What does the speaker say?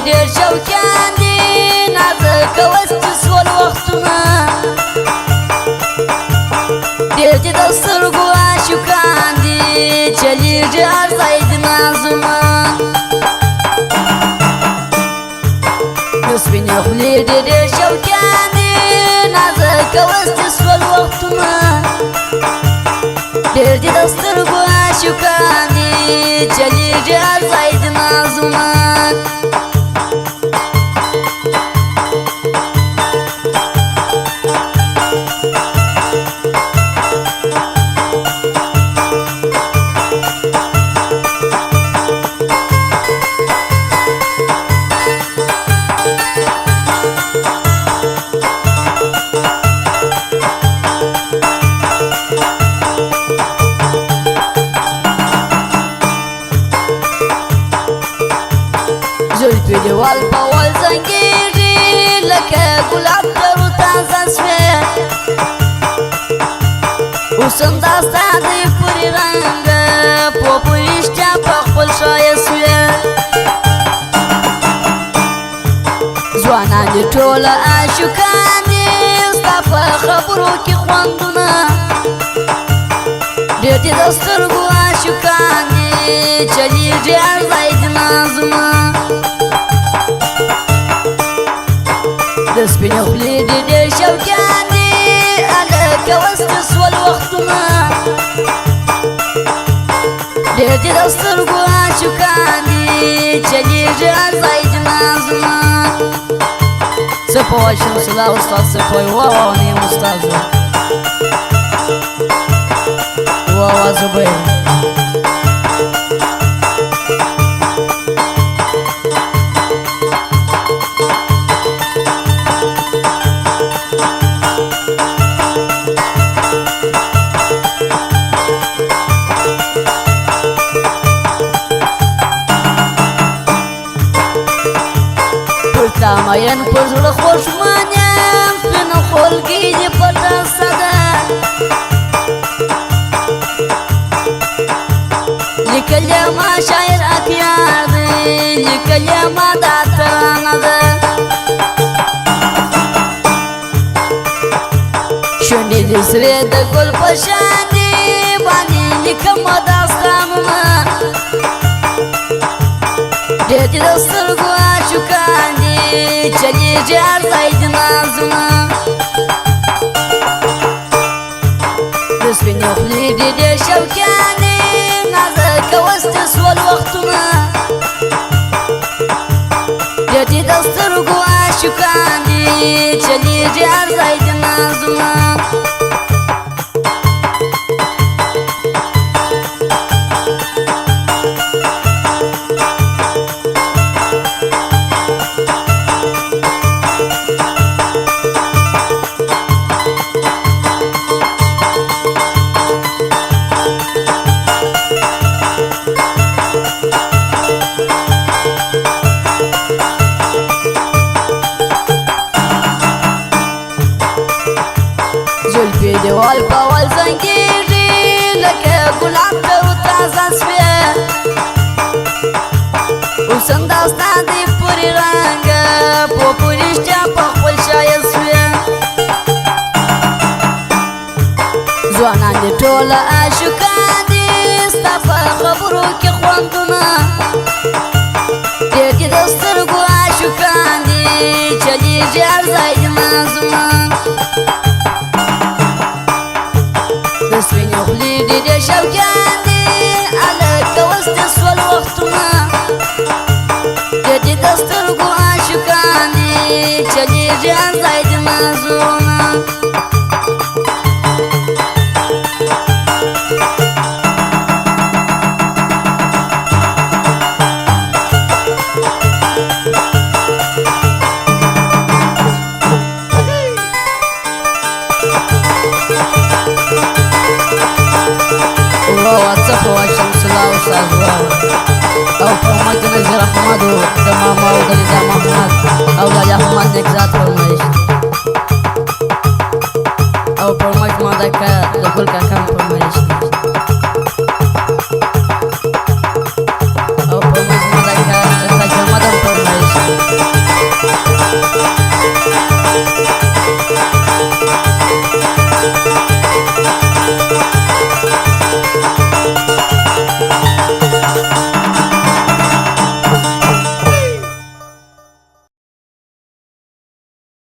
ډېر شوقیان دي نازکه وستي سول وختونه ډېر دي د سترګو عاشقان دي چلیږي هر ځای د نازونه د سپینې خولې ډېر شوقیان دي نازکه وستي سول وختونه ډېر دي د سترګو عاشقان دي چلیږي هر ځای د نازونه زلفې دې ول په ول زنګېږي لکه ګلاب ترو تازه سوې اوس همدا ستا دی پورې رنګه په رښتیا په خپل ښایست سوې ځوانان دې ټوله عاشقان دي ستا په خبرو کې خوندونه ډېر دي د سترګو عاشقان دي چلیږي هر ځای د نازونه د سپینې خولې ډېر شوقیان دي هلکه وستي سول وختونه ډېر دي د سترګو عاشقان دي چلیږي هر ځای د نازونه څه پوه شمس الله استاد څه پوه واوا نیم استاد واوا زبیر مین پر زړه خوشمان یم سپینه خولګۍ دې پټه سده لیکل یما شاعر اخیار دی لیکل یما دا ترانه ده شونډې دې سرې د ګل په شان دي باندې لیکمه داستانونه ډېر دي د سترګو عاشقان دي چلیږي هر ځای د نازونه د سپینې خولې ډېر شوقیان دي نازکه وستي سول وختونه ډېر دي د سترګو عاشقان دي چلیږي هر ځای د نازونه زلفې دې ول په ول زنګېږي لکه ګلاب ترو تازه سوې اوس همدا ستا دی پورې رنګه په رښتیا په خپل ښایست سوې ځوانان دې ټوله عاشقان دي ستا په خبرو کې خوندونه ډېر دي د سترګو عاشقان دي چلیږي هر ځای د نازونه د سپینې خولې ډېر شوقیان دي هلکه وستي سول وختونه ډېر دي د سترګو عاشقان دي چلیږي هر ځای د نازونه او فرمایت نظیر احمد د ماما او د نظام احمد او د احمد نکزاد فرمایش او فرمایت ما د ګل کاکا فرمایش